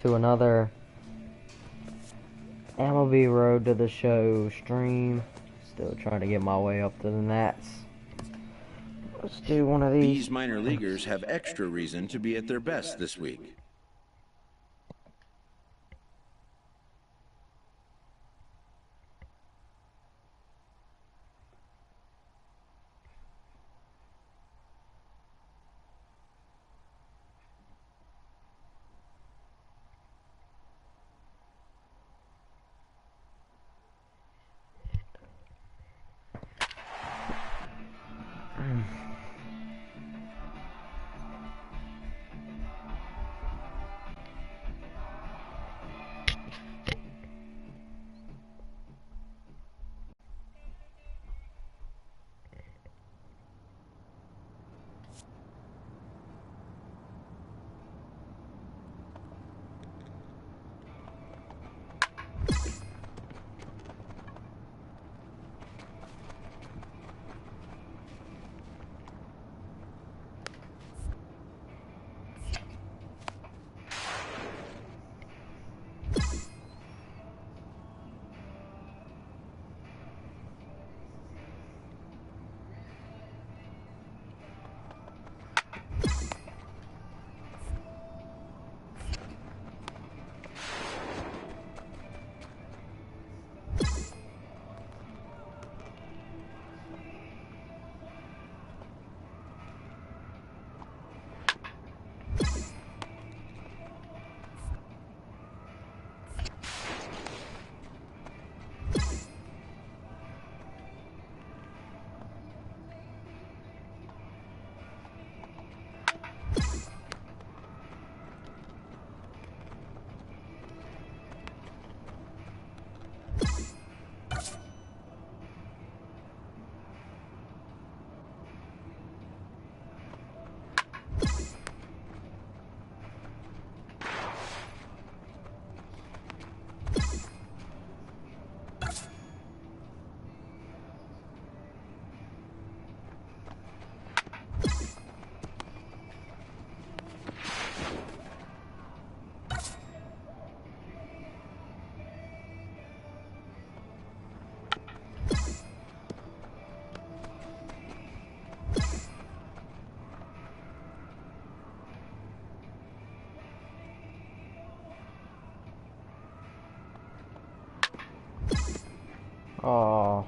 To another MLB Road to the Show stream. Still trying to get my way up to the Nats. Let's do one of these. These minor leaguers have extra reason to be at their best this week. Oh.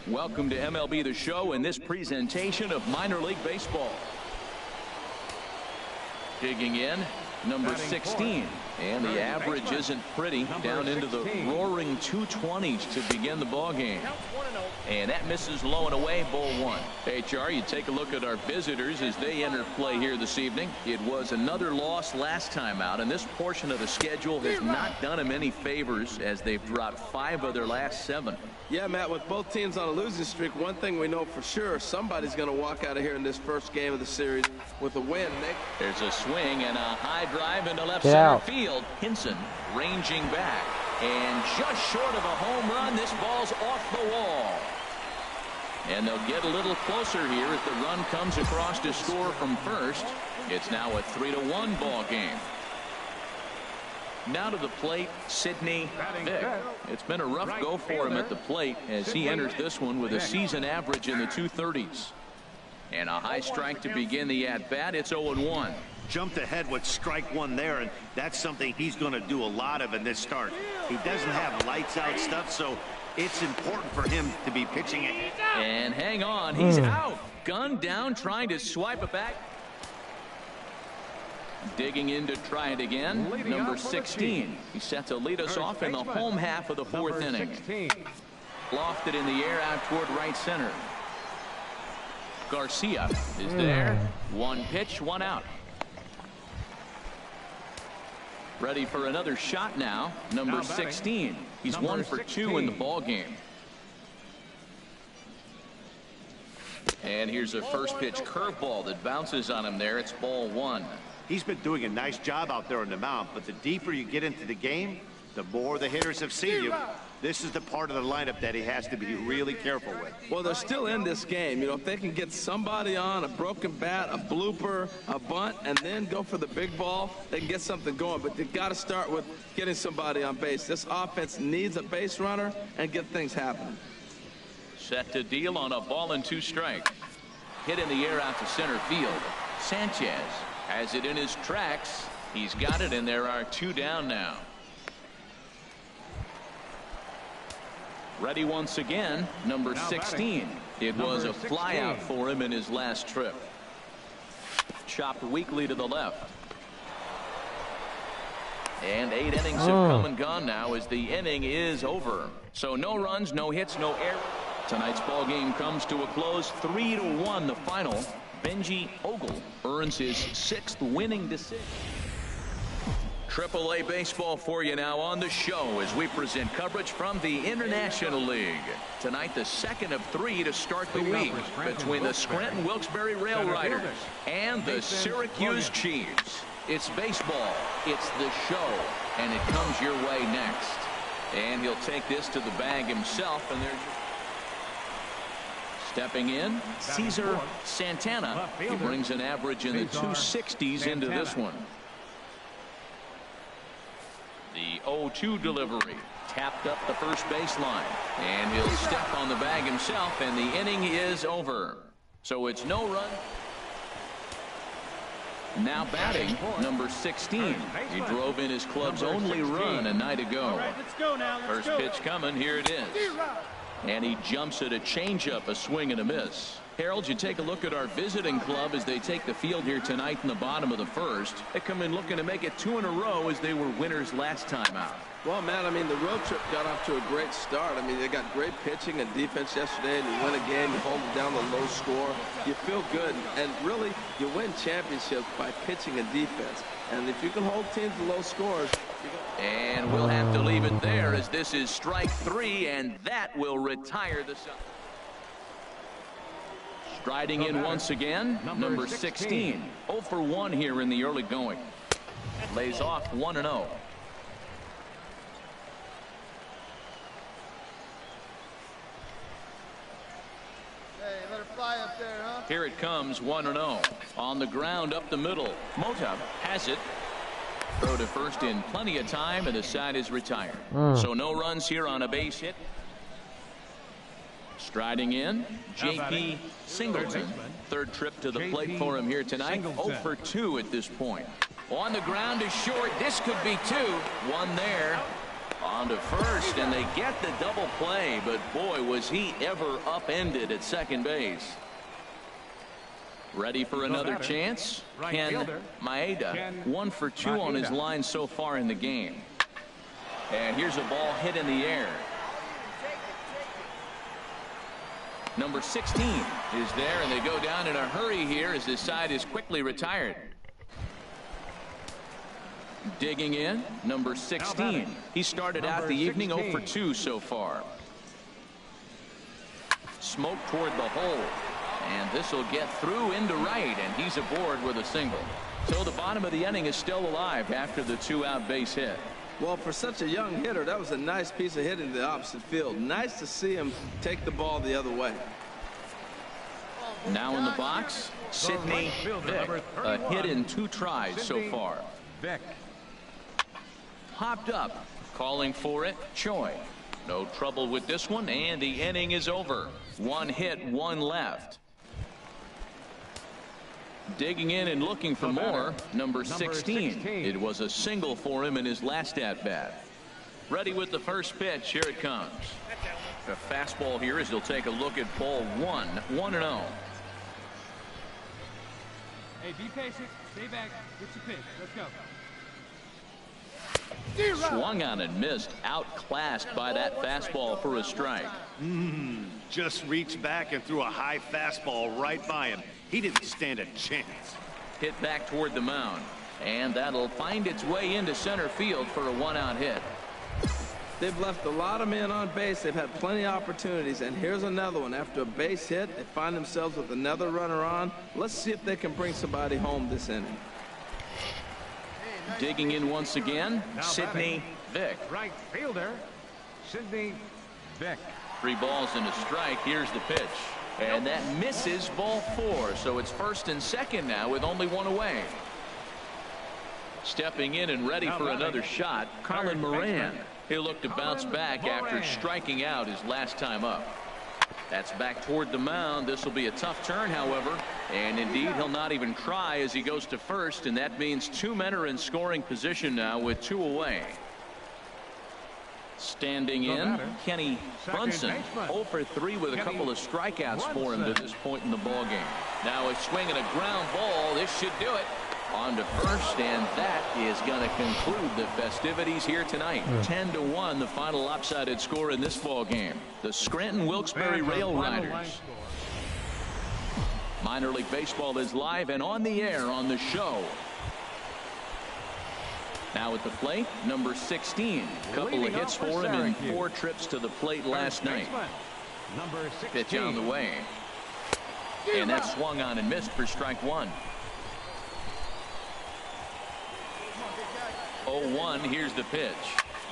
Welcome to MLB The Show in this presentation of minor league baseball. Digging in, number 16, And the average isn't pretty, down into the roaring 220s to begin the ball game. And that misses low and away, ball one. Hey, Char, you take a look at our visitors as they enter play here this evening. It was another loss last time out, and this portion of the schedule has not done them any favors as they've dropped 5 of their last 7. Yeah, Matt, with both teams on a losing streak, one thing we know for sure, somebody's going to walk out of here in this first game of the series with a win. There's a swing and a high drive into left Get center out. field. Hinson ranging back. And just short of a home run, this ball's off the wall. And they'll get a little closer here as the run comes across to score from first. It's now a 3-1 ball game. Now to the plate, Sidney Vick. It's been a rough go for him at the plate as he enters this one with a season average in the 230s. And a high strike to begin the at-bat. It's 0-1. Jumped ahead with strike one there, and that's something he's going to do a lot of in this start. He doesn't have lights out stuff, so it's important for him to be pitching it. And hang on, he's out. Gun down, trying to swipe it back. Digging in to try it again. Number 16. He's set to lead us off in the home half of the 4th inning. Lofted in the air out toward right center. Garcia is there. 1 pitch, 1 out. Ready for another shot now. Number 16. He's 1 for 2 in the ball game. And here's a first pitch curveball that bounces on him there. It's ball 1. He's been doing a nice job out there on the mound, but the deeper you get into the game, the more the hitters have seen you. This is the part of the lineup that he has to be really careful with. Well, they're still in this game. You know, if they can get somebody on, a broken bat, a blooper, a bunt, and then go for the big ball, they can get something going. But they've got to start with getting somebody on base. This offense needs a base runner and get things happening. Set to deal on a ball and 2 strike. Hit in the air out to center field. Sanchez has it in his tracks. He's got it, and there are 2 down now. Ready once again, number 16. It was a flyout for him in his last trip. Chopped weakly to the left. And 8 innings have come and gone now as the inning is over. So no runs, no hits, no errors. Tonight's ball game comes to a close, 3-1 the final. Benji Ogle earns his 6th winning decision. AAA baseball for you now on the show as we present coverage from the International League. Tonight, the 2nd of 3 to start the week between the Scranton-Wilkes-Barre Rail Riders and the Syracuse Chiefs. It's baseball, it's the show, and it comes your way next. And he'll take this to the bag himself, and there's stepping in, Cesar Santana. He brings an average in the 260s into this one. The 0-2 delivery tapped up the first baseline, and he'll step on the bag himself, and the inning is over. So it's no run. Now batting, number 16. He drove in his club's only run a night ago. First pitch coming, here it is. And he jumps at a changeup, a swing and a miss. Harold, you take a look at our visiting club as they take the field here tonight in the bottom of the 1st. They come in looking to make it 2 in a row as they were winners last time out. Well, Matt, I mean, the road trip got off to a great start. I mean, they got great pitching and defense yesterday, and you win a game, you hold it down the low score. You feel good, and really, you win championships by pitching and defense. And if you can hold teams to low scores, and we'll have to leave it there as this is strike 3, and that will retire the side. Striding in once again, number 16. 0 for 1 here in the early going. Lays off 1-0. Here it comes, 1-0. On the ground up the middle. Mota has it. Throw to first in plenty of time, and the side is retired. So no runs here on a base hit. Striding in, J.P. Singleton. 3rd trip to the plate for him here tonight. 0 for 2 at this point. On the ground is short. This could be 2. 1 there. On to first, and they get the double play, but boy, was he ever upended at second base. Ready for another chance? Ken Maeda, 1 for 2 on his line so far in the game. And here's a ball hit in the air. Number 16 is there, and they go down in a hurry here as this side is quickly retired. Digging in, number 16. He started out the evening 0 for 2 so far. Smoke toward the hole. And this will get through into right, and he's aboard with a single. So the bottom of the inning is still alive after the 2-out base hit. Well, for such a young hitter, that was a nice piece of hitting to the opposite field. Nice to see him take the ball the other way. Now in the box, Sidney Vick. A hit in 2 tries so far. Hopped up, calling for it, Choi. No trouble with this one, and the inning is over. 1 hit, 1 left. Digging in and looking for more, number 16. It was a single for him in his last at-bat. Ready with the first pitch. Here it comes. A fastball here as he'll take a look at ball 1, 1-0. Hey, be patient. Stay back. Get your pitch. Let's go. Swung on and missed, outclassed by that fastball for a strike. Just reached back and threw a high fastball right by him. He didn't stand a chance. Hit back toward the mound, and that'll find its way into center field for a 1-out hit. They've left a lot of men on base. They've had plenty of opportunities, and here's another one. After a base hit, they find themselves with another runner on. Let's see if they can bring somebody home this inning. Digging in once again, Sidney Vick. Right fielder, Sidney Vick. 3 balls and a strike. Here's the pitch. And that misses, ball 4. So it's first and second now with only 1 away. Stepping in and ready for another shot, Colin Moran. He'll look to bounce back after striking out his last time up. That's back toward the mound. This will be a tough turn, however. And indeed, he'll not even try as he goes to first. And that means 2 men are in scoring position now with 2 away. Standing in, Kenny Brunson. 0 for 3 with a couple of strikeouts for him to this point in the ballgame. Now a swing and a ground ball. This should do it. On to first, and that is going to conclude the festivities here tonight. 10-1, the final lopsided score in this ball game. The Scranton Wilkes-Barre Rail Riders. Minor League Baseball is live and on the air on the show. Now at the plate, number 16. Couple of hits for him in 4 trips to the plate last night. Pitch on the way. And that swung on and missed for strike 1. 0-1, here's the pitch.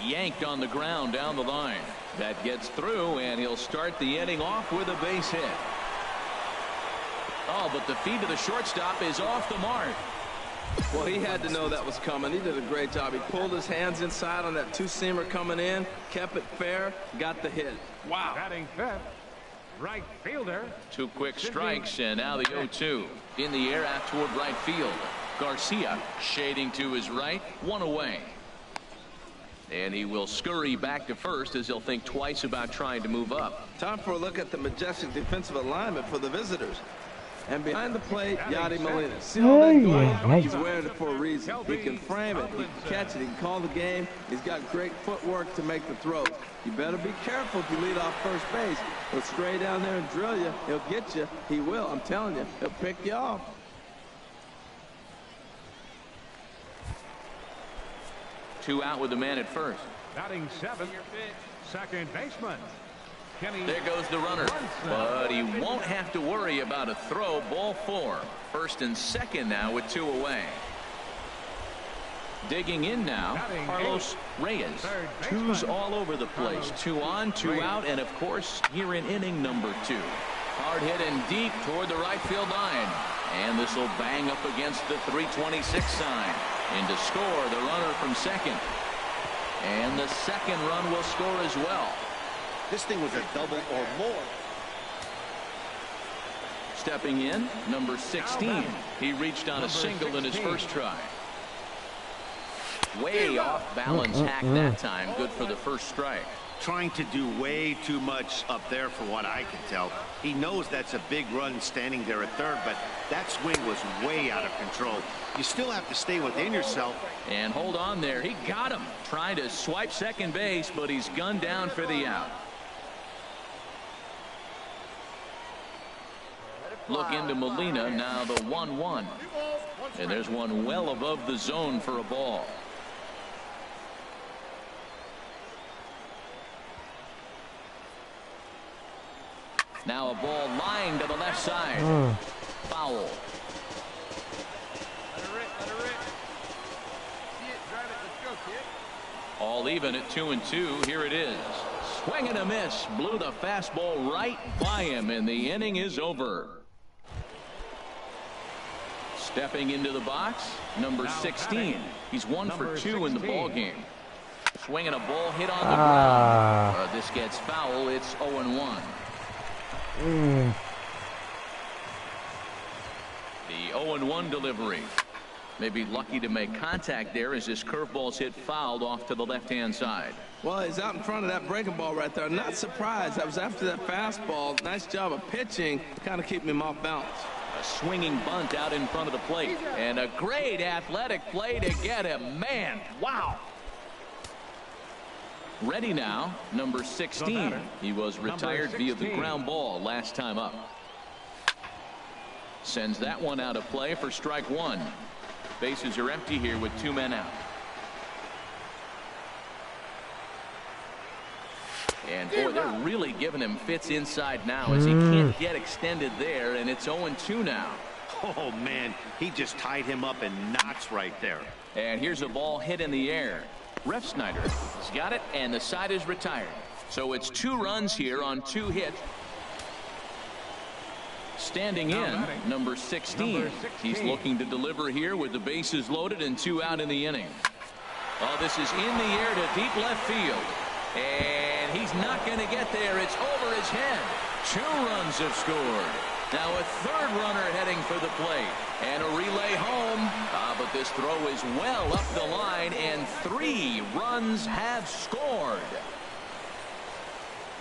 Yanked on the ground down the line. That gets through, and he'll start the inning off with a base hit. Oh, but the feed to the shortstop is off the mark. Well, he had to know that was coming. He did a great job. He pulled his hands inside on that 2-seamer coming in, kept it fair, got the hit. Wow. Batting fifth, right fielder. 2 quick strikes, and now the 0-2. In the air out toward right field. Garcia shading to his right, 1 away. And he will scurry back to first as he'll think twice about trying to move up. Time for a look at the majestic defensive alignment for the visitors. And behind the plate, Yadi Molina. See all that going on? He's wearing it for a reason. He can frame it, he can catch it, he can call the game. He's got great footwork to make the throws. You better be careful if you lead off first base. He'll stray down there and drill you. He'll get you. He will. I'm telling you. He'll pick you off. Two out with the man at first. Batting seventh, second baseman. There goes the runner, but he won't have to worry about a throw. Ball 4. First and second now with 2 away. Digging in now, Carlos Reyes. 2s all over the place. 2 on, 2 out, and of course here in inning number 2. Hard hit and deep toward the right field line. And this will bang up against the 326 sign. In to score the runner from second. And the second run will score as well. This thing was a double or more. Stepping in, number 16. He reached on a single in his first try. Way off balance hack that time. Good for the first strike. trying to do way too much up there for what I can tell. He knows that's a big run standing there at third, but that swing was way out of control. You still have to stay within yourself. And hold on there. He got him. Trying to swipe second base, but he's gunned down for the out. Look into Molina, now the 1-1. And there's one well above the zone for a ball. Now a ball lined to the left side. Foul. Let her rip, let her rip. See it, drive it, let's go, kid. All even at 2-2. Here it is. Swing and a miss. Blew the fastball right by him, and the inning is over. Stepping into the box, number 16. He's 1 for 2 in the ball game. Swinging a ball hit on the ground. This gets foul. It's 0-1. The 0-1 delivery. Maybe lucky to make contact there as this curveball's hit fouled off to the left-hand side. Well, he's out in front of that breaking ball right there. Not surprised. That was after that fastball. Nice job of pitching, kind of keeping him off balance. A swinging bunt out in front of the plate. And a great athletic play to get him. Man, wow. Ready now, number 16. He was retired via the ground ball last time up. Sends that one out of play for strike one. Bases are empty here with 2 men out. And boy, they're really giving him fits inside now as he can't get extended there, and it's 0-2 now. Oh man, he just tied him up in knots right there. And here's a ball hit in the air. Ref Snyder has got it, and the side is retired. So it's 2 runs here on 2 hits. Standing in, number 16. He's looking to deliver here with the bases loaded and 2 out in the inning. Oh, this is in the air to deep left field. And he's not going to get there. It's over his head. 2 runs have scored. Now a 3rd runner heading for the plate. And a relay home. But this throw is well up the line, and 3 runs have scored.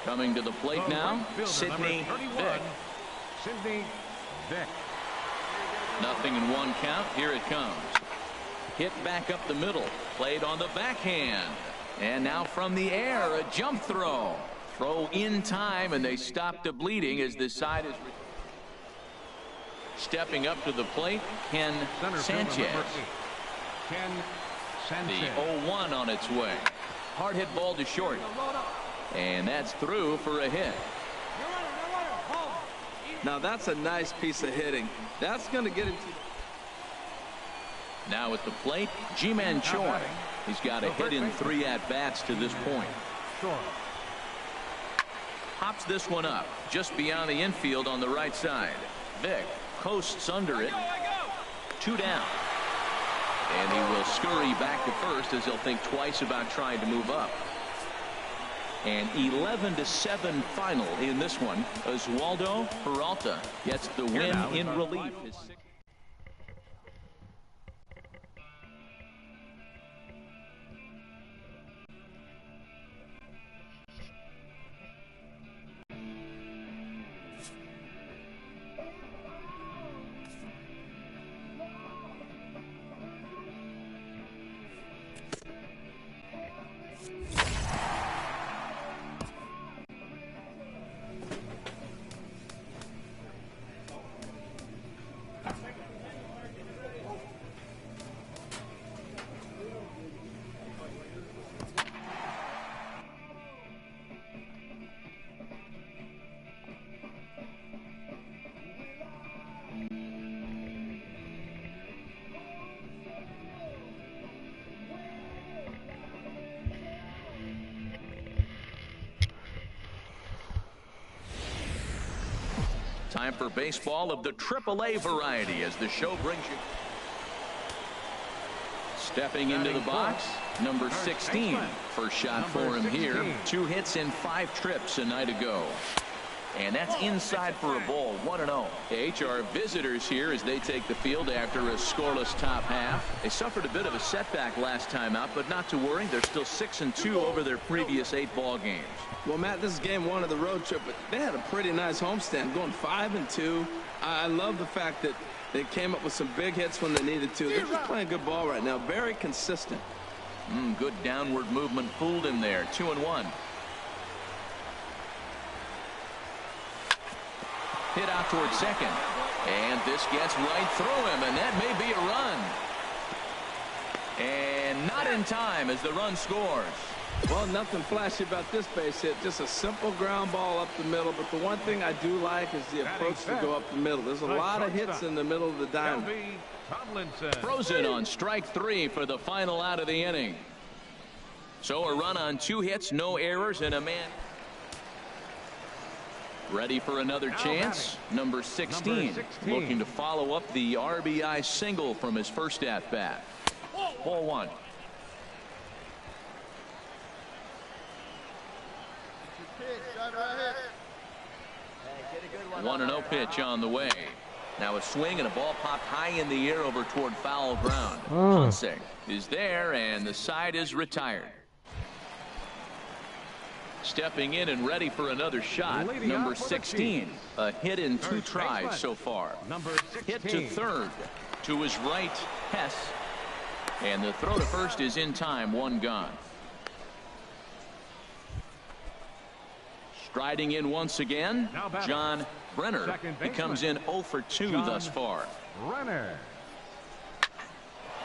Coming to the plate now, Sidney Vick. Sidney Vick. Nothing in 1 count. Here it comes. Hit back up the middle. Played on the backhand. And now from the air, a jump throw. Throw in time, and they stop the bleeding as the side is. Stepping up to the plate, Ken Sanchez. Ken Sanchez. The 0-1 on its way. Hard hit ball to short. And that's through for a hit. Now that's a nice piece of hitting. That's going to get him. Now at the plate, Ji-Man Choi. He's got a hit in 3 at-bats to this point. Hops this one up just beyond the infield on the right side. Vick coasts under it. 2 down. And he will scurry back to first as he'll think twice about trying to move up. And 11-7 final in this one. Oswaldo Peralta gets the win in relief. Time for baseball of the AAA variety as the show brings you. Stepping into the box, number 16. First shot for him here. 2 hits and 5 trips a night ago. And that's inside for a ball, 1-0. HR visitors here as they take the field after a scoreless top half. They suffered a bit of a setback last time out, but not to worry. They're still 6-2 over their previous 8 ball games. Well, Matt, this is game 1 of the road trip, but they had a pretty nice homestand, going 5-2. I love the fact that they came up with some big hits when they needed to. They're just playing good ball right now, very consistent. Good downward movement fooled him there. 2-1. Hit out towards second. And this gets right through him, and that may be a run. And not in time as the run scores. Well, nothing flashy about this base hit. Just a simple ground ball up the middle. But the one thing I do like is the approach to go up the middle. There's a lot of hits in the middle of the diamond. Frozen on strike 3 for the final out of the inning. So a run on 2 hits, no errors, and a man. Ready for another chance. Number 16 looking to follow up the RBI single from his first at bat. Ball 1. One and 0 pitch on the way. Now a swing and a ball popped high in the air over toward foul ground. Ponce is there, and the side is retired. Stepping in and ready for another shot. Number 16. A hit in 2 tries so far. Hit to third. To his right, Hess. And the throw to first is in time. 1 gone. Striding in once again, John Brenner. He comes in 0 for 2 thus far.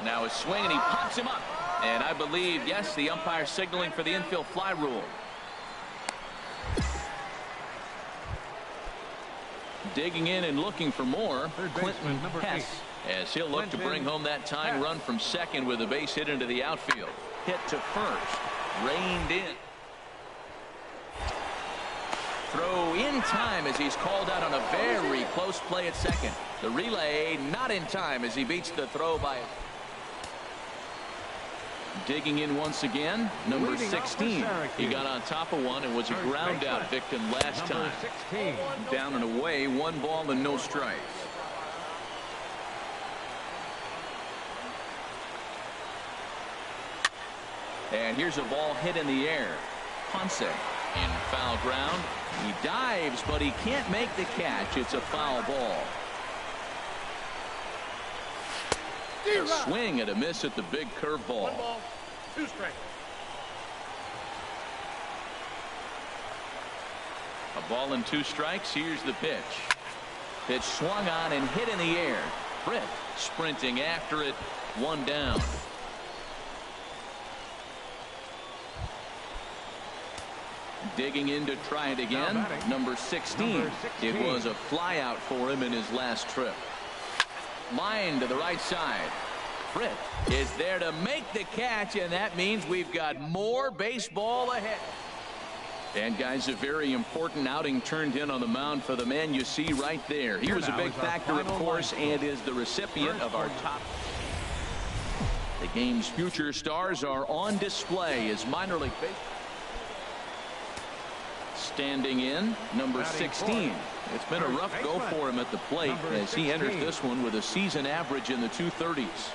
Now a swing, and he pops him up. And I believe, yes, the umpire signaling for the infield fly rule. Digging in and looking for more, Clinton Hess, as he'll look to bring home that tying run from second with a base hit into the outfield. Hit to first, reined in. Throw in time as he's called out on a very close play at second. The relay not in time as he beats the throw by. Digging in once again, number 16. He got on top of one and was a ground out victim last time. Down and away, 1 ball and no strikes. And here's a ball hit in the air. Ponce in foul ground. He dives, but he can't make the catch. It's a foul ball. A swing and a miss at the big curveball. 1 ball, 2 strikes. A ball and 2 strikes. Here's the pitch. Pitch swung on and hit in the air. Britt sprinting after it. 1 down. Digging in to try it again. Number 16. It was a fly out for him in his last trip. Line to the right side. Britt is there to make the catch, and that means we've got more baseball ahead. And guys, a very important outing turned in on the mound for the man you see right there. He was a big factor, of course, and is the recipient of our top. The game's future stars are on display as minor league baseball. Standing in, number 16. It's been a rough go for him at the plate as he enters this one with a season average in the 230s.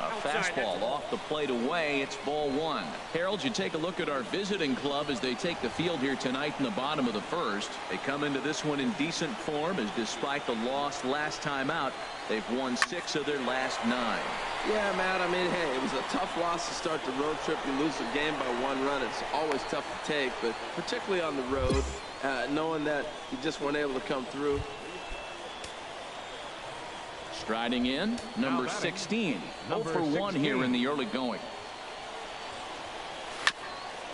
A fastball off the plate away. It's ball 1. Harold, you take a look at our visiting club as they take the field here tonight in the bottom of the first. They come into this one in decent form, as despite the loss last time out, they've won 6 of their last 9. Yeah, Matt, I mean, hey, it was a tough loss to start the road trip. You lose the game by 1 run. It's always tough to take, but particularly on the road, knowing that you just weren't able to come through. Striding in, number 16. 0 for 1 here in the early going.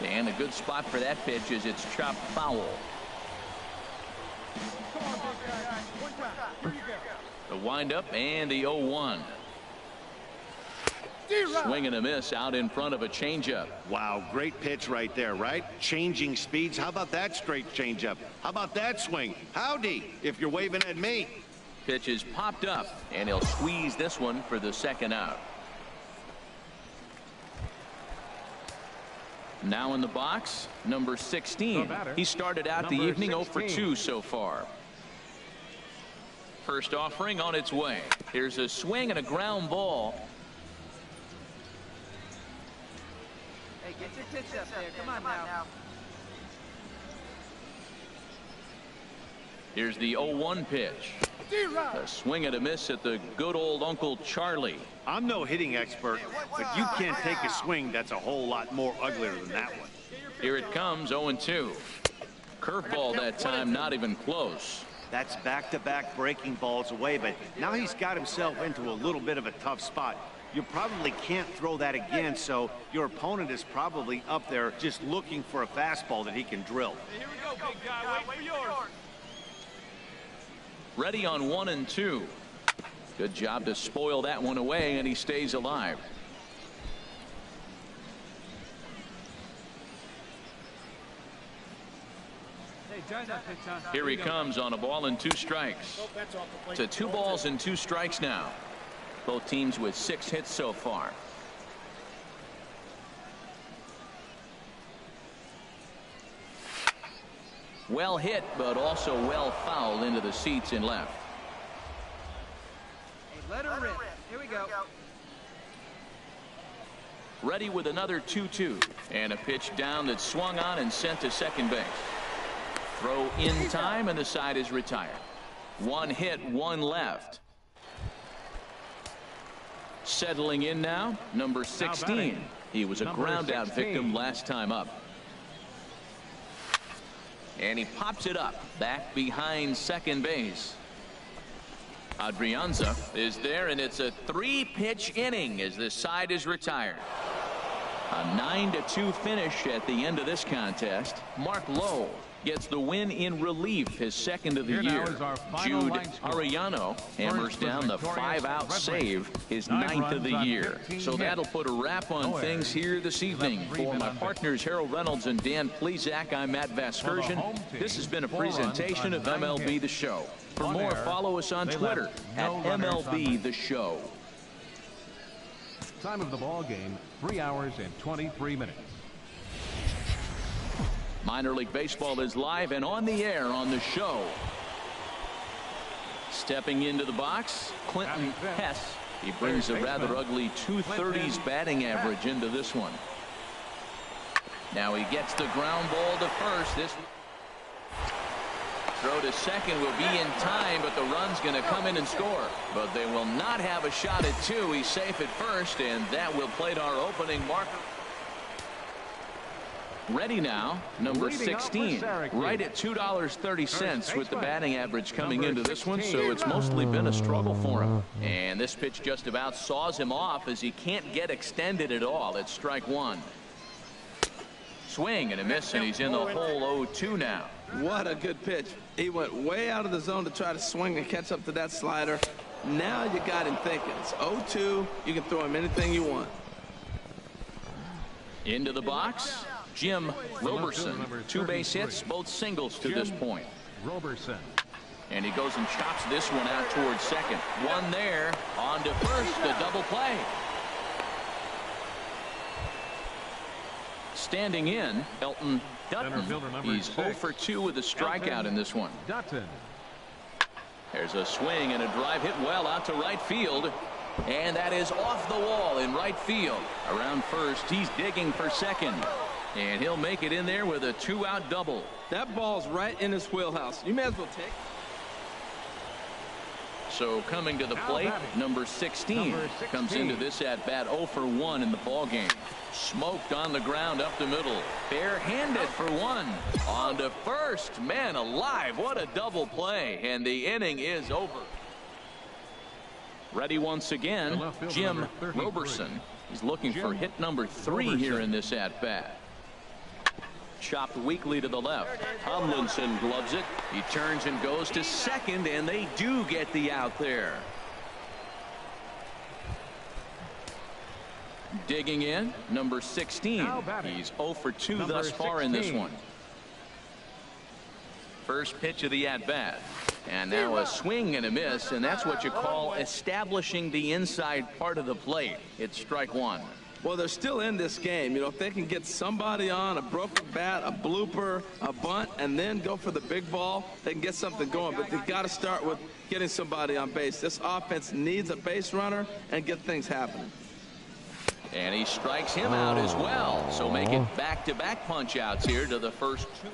And a good spot for that pitch as it's chopped foul. The windup and the 0-1. Swing and a miss out in front of a changeup. Wow, great pitch right there, right? Changing speeds. How about that straight changeup? How about that swing? Howdy, if you're waving at me. Pitch is popped up, and he'll squeeze this one for the second out. Now in the box, number 16. He started out the evening 0 for 2 so far. First offering on its way. Here's a swing and a ground ball. Hey, get your pitch up there. Come on now. Here's the 0-1 pitch. A swing and a miss at the good old Uncle Charlie. I'm no hitting expert, but you can't take a swing that's a whole lot more uglier than that one. Here it comes, 0-2. Curveball that time, not even close. That's back-to-back breaking balls away, but now he's got himself into a little bit of a tough spot. You probably can't throw that again, so your opponent is probably up there just looking for a fastball that he can drill. Here we go, big guy. Wait for yours. Ready on 1 and 2. Good job to spoil that one away, and he stays alive. Hey, drive that pitch on. Here he comes on a ball and 2 strikes. To 2 balls and 2 strikes now. Both teams with 6 hits so far. Well hit, but also well fouled into the seats in left. Hey, let her rip. Here we go. Ready with another 2-2. And a pitch down that swung on and sent to second base. Throw in time, and the side is retired. 1 hit, 1 left. Settling in now, number 16. He was a ground out victim last time up. And he pops it up back behind second base. Adrianza is there, and it's a 3-pitch inning as the side is retired. A 9-2 finish at the end of this contest. Mark Lowe gets the win in relief, his second of the year. Jude Arellano hammers down the 5-out save, his 9th of the year. So that'll put a wrap on things here this evening. For my partners Harold Reynolds and Dan Plesac, I'm Matt Vasgersian. This has been a presentation of MLB The Show. For more, follow us on Twitter at MLB The Show. Time of the ball game, 3 hours and 23 minutes. Minor League Baseball is live and on the air on the show. Stepping into the box, Clinton Hess. He brings a rather ugly 230s batting average into this one. Now he gets the ground ball to first. This throw to second will be in time, but the run's going to come in and score. But they will not have a shot at 2. He's safe at first, and that will plate our opening marker. Ready now, number 16, right at $2.30 with the batting average coming into this one, so it's mostly been a struggle for him. And this pitch just about saws him off as he can't get extended at all. It's strike 1. Swing and a miss, and he's in the hole 0-2 now. What a good pitch. He went way out of the zone to try to swing and catch up to that slider. Now you got him thinking. It's 0-2. You can throw him anything you want. Into the box, Jim Roberson. 2 base hits, both singles to this point. Roberson. And he goes and chops this one out towards second. 1 there, on to first, the double play. Standing in, Elton Dutton. He's 0 for 2 with a strikeout in this one. Dutton. There's a swing and a drive hit well out to right field. And that is off the wall in right field. Around first, he's digging for second. And he'll make it in there with a 2-out double. That ball's right in his wheelhouse. You may as well take. So coming to the plate, number 16 comes into this at bat 0 for 1 in the ball game. Smoked on the ground up the middle. Barehanded for 1. On to first. Man alive, what a double play. And the inning is over. Ready once again, Jim Roberson. He's looking for hit number 3 here in this at bat. Chopped weakly to the left. Tomlinson gloves it. He turns and goes to second, and they do get the out there. Digging in, number 16. He's 0 for 2 thus far in this one. First pitch of the at-bat. And now a swing and a miss, and that's what you call establishing the inside part of the plate. It's strike 1. Well, they're still in this game. You know, if they can get somebody on, a broken bat, a blooper, a bunt, and then go for the big ball, they can get something going. But they've got to start with getting somebody on base. This offense needs a base runner and get things happening. And he strikes him out as well. So make it back-to-back punch-outs here to the first two.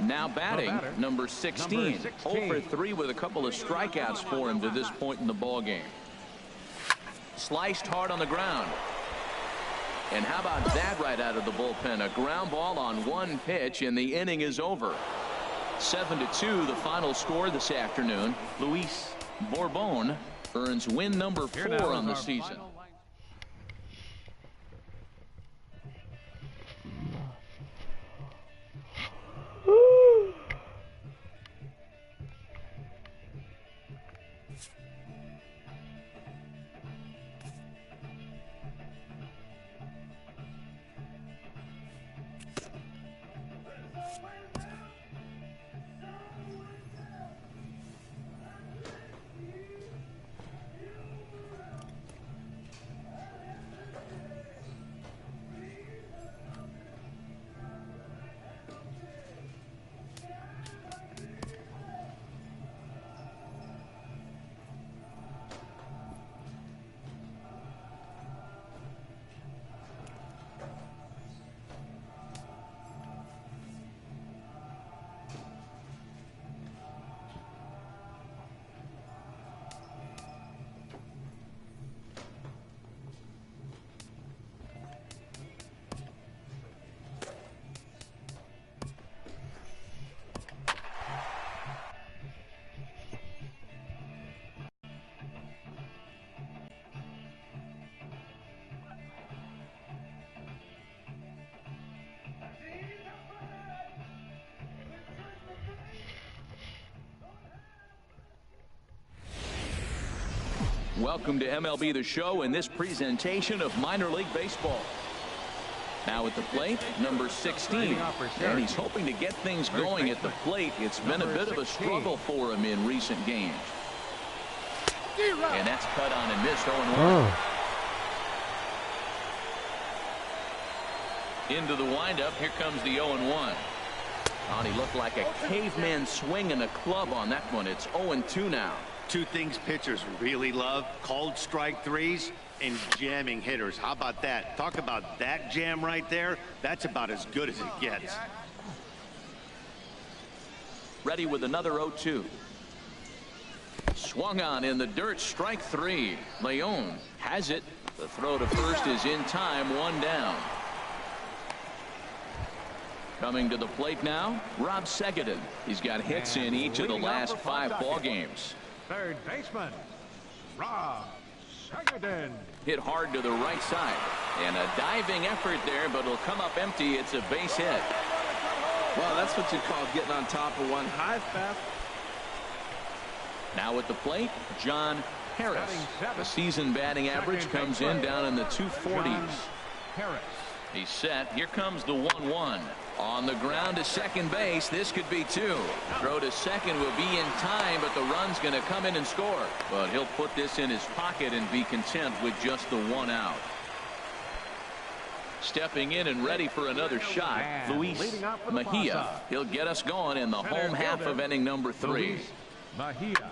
Now batting, number 16. 0 for 3 with a couple of strikeouts for him to this point in the ball game. Sliced hard on the ground. And how about that right out of the bullpen? A ground ball on one pitch, and the inning is over. 7-2 the final score this afternoon. Luis Bourbon earns win number 4 on the season. Welcome to MLB The Show in this presentation of minor league baseball. Now at the plate, number 16. And he's hoping to get things going at the plate. It's been a bit of a struggle for him in recent games. And that's cut on and missed 0-1. Into the windup. Here comes the 0-1. Oh, he looked like a caveman swinging a club on that one. It's 0-2 now. Two things pitchers really love: called strike threes and jamming hitters. How about that? Talk about that jam right there. That's about as good as it gets. Ready with another 0-2. Swung on in the dirt. Strike 3. Leon has it. The throw to first is in time. 1 down. Coming to the plate now, Rob Segedin. He's got hits in each of the last 5 ball games. Third baseman, Rob Segedin. Hit hard to the right side. And a diving effort there, but it'll come up empty. It's a base hit. Well, that's what you call getting on top of one. High fast. Now at the plate, John Harris. The season batting average comes in down in the 240s. Harris. He's set. Here comes the 1-1. On the ground to second base. This could be 2. Throw to second will be in time, but the run's going to come in and score. But he'll put this in his pocket and be content with just the 1 out. Stepping in and ready for another shot, Luis Mejia. He'll get us going in the home half of inning number 3. Mejia.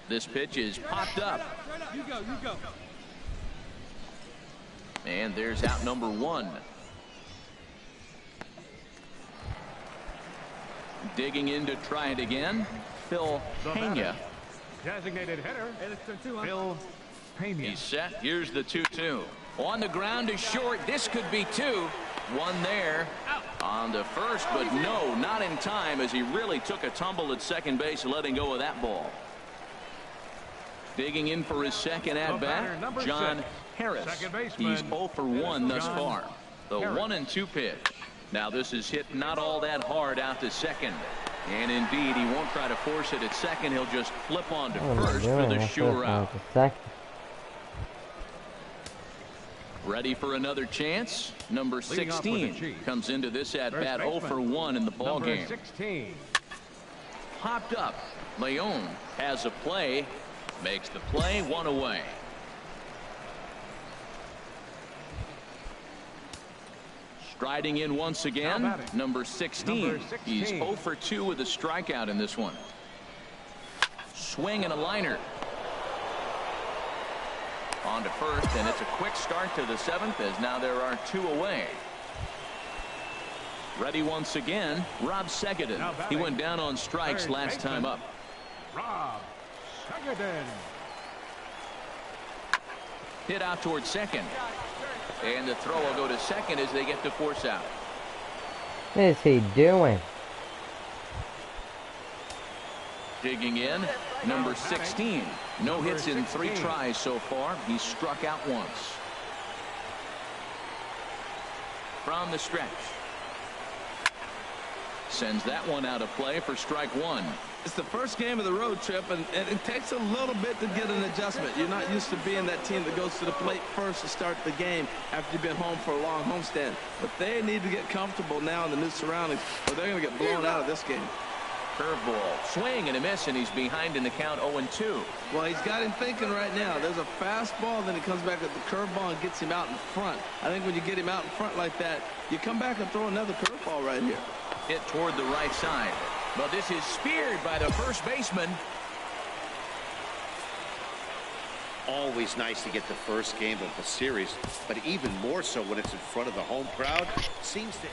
This pitch is popped up. You go, you go. And there's out number 1. Digging in to try it again, Phil Pena. Designated hitter, Phil Pena. He's set. Here's the 2-2. On the ground is short. This could be 2. 1 there on the first, but no, not in time, as he really took a tumble at second base, letting go of that ball. Digging in for his second at-bat, John Harris. He's 0 for 1 thus far. The 1-2 pitch. Now this is hit not all that hard out to second. And indeed, he won't try to force it at second. He'll just flip on to first for the sure out. Ready for another chance. Number 16 comes into this at-bat 0 for 1 in the ball game. 16. Popped up. Leon has a play. Makes the play. 1 away. Striding in once again, Now batting. number 16. He's 0 for 2 with a strikeout in this one. Swing and a liner. On to first, and it's a quick start to the 7th as now there are 2 away. Ready once again, Rob Segedin. He went down on strikes last time up. Rob Segedin. Hit out towards second. And the throw will go to second as they get to force out. What is he doing? Digging in, number 16. No hits in 3 tries so far. He's struck out once. From the stretch. Sends that one out of play for strike 1. It's the first game of the road trip, and it takes a little bit to get an adjustment. You're not used to being that team that goes to the plate first to start the game after you've been home for a long homestand. But they need to get comfortable now in the new surroundings, or they're going to get blown out of this game. Curveball, swing and a miss, and he's behind in the count 0-2. Well, he's got him thinking right now. There's a fastball, then he comes back at the curveball and gets him out in front. I think when you get him out in front like that, you come back and throw another curveball right here. Hit toward the right side. But this is speared by the first baseman. Always nice to get the first game of the series, but even more so when it's in front of the home crowd. Seems to...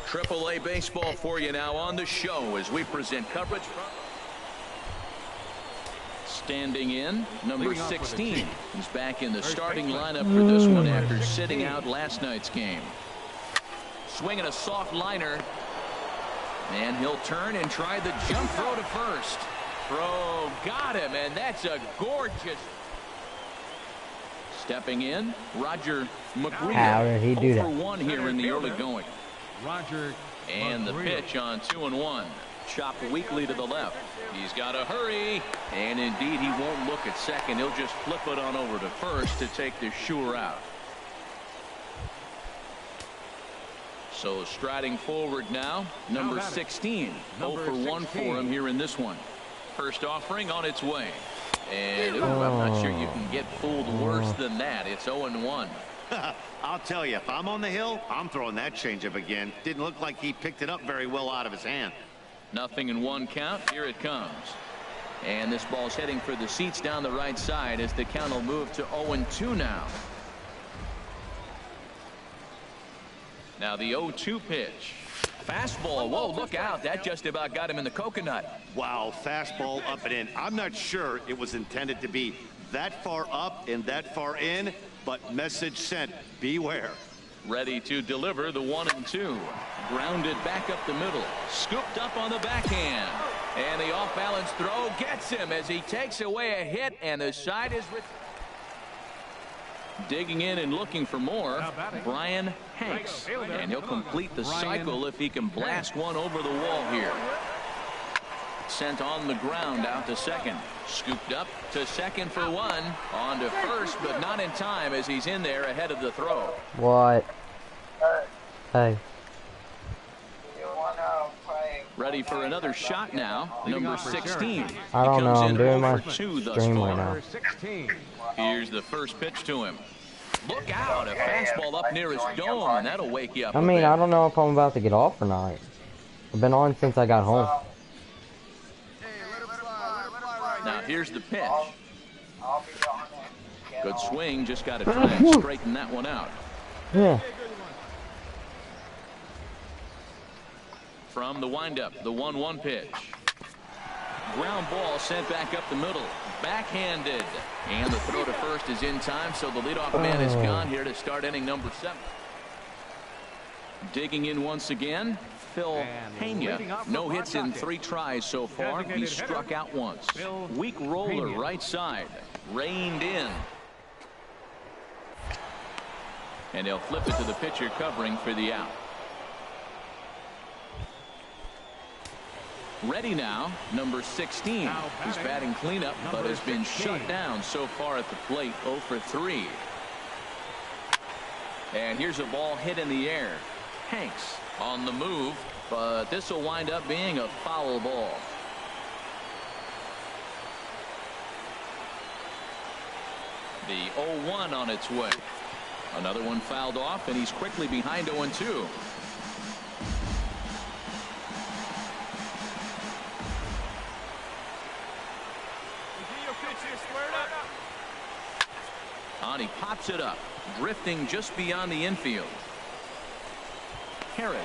AAA baseball for you now on the show as we present coverage from... Standing in, number 16. He's back in the starting lineup for this one after sitting out last night's game. Swinging a soft liner. And he'll turn and try the jump throw to first. Throw got him, and that's a gorgeous. Stepping in, Roger McGreevy. How did he do that? 0 for 1 here in the early going. Roger. And the pitch on 2-1. Chop weakly to the left. He's got to hurry. And indeed, he won't look at second. He'll just flip it on over to first to take the sure out. So striding forward now, number 16. 0 for 1 for him here in this one. First offering on its way. And ooh, I'm not sure you can get fooled worse than that. It's 0-1. I'll tell you, if I'm on the hill, I'm throwing that changeup again. Didn't look like he picked it up very well out of his hand. Nothing in 1 count. Here it comes. And this ball's heading for the seats down the right side as the count will move to 0-2 now. Now the 0-2 pitch. Fastball. Whoa, look out. That just about got him in the coconut. Wow, fastball up and in. I'm not sure it was intended to be that far up and that far in, but message sent. Beware. Ready to deliver the 1-2. Grounded back up the middle. Scooped up on the backhand. And the off-balance throw gets him as he takes away a hit, and the side is with. Digging in and looking for more, Brian Hanks. And he'll complete the cycle if he can blast one over the wall here. Sent on the ground out to second. Scooped up to second for 1. On to first, but not in time as he's in there ahead of the throw. What? Hey. Ready for another shot now. Number 16. I don't know. I'm doing my stream right now. Here's the first pitch to him. Look out. A fastball up near his dome, and that'll wake you up. I mean, I don't know if I'm about to get off or not. I've been on since I got home. Now here's the pitch. Good swing. Just got to try and straighten that one out. Yeah. From the windup, the 1-1 pitch. Ground ball sent back up the middle. Backhanded. And the throw to first is in time, so the leadoff man is gone here to start inning number 7. Digging in once again, Phil Pena. No hits in 3 tries so far. He's struck out once. Weak roller right side. Reined in. And he'll flip it to the pitcher covering for the out. Ready now, number 16. He's batting cleanup, but has been shut down so far at the plate. 0 for 3. And here's a ball hit in the air. Hanks on the move, but this will wind up being a foul ball. The 0-1 on its way. Another one fouled off, and he's quickly behind 0-2. On he pops it up, drifting just beyond the infield. Harris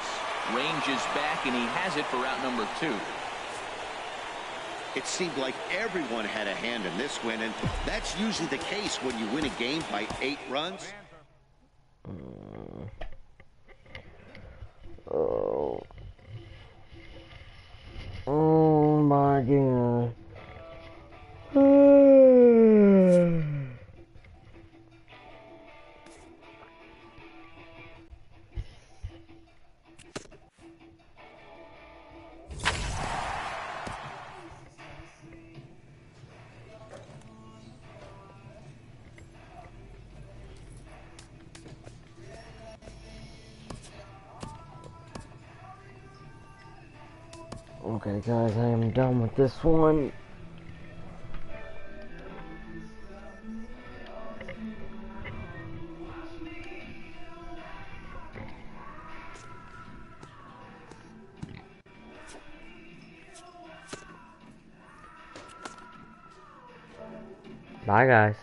ranges back, and he has it for out number 2. It seemed like everyone had a hand in this win, and that's usually the case when you win a game by 8 runs. Oh my God. Okay, guys, I am done with this one. Bye, guys.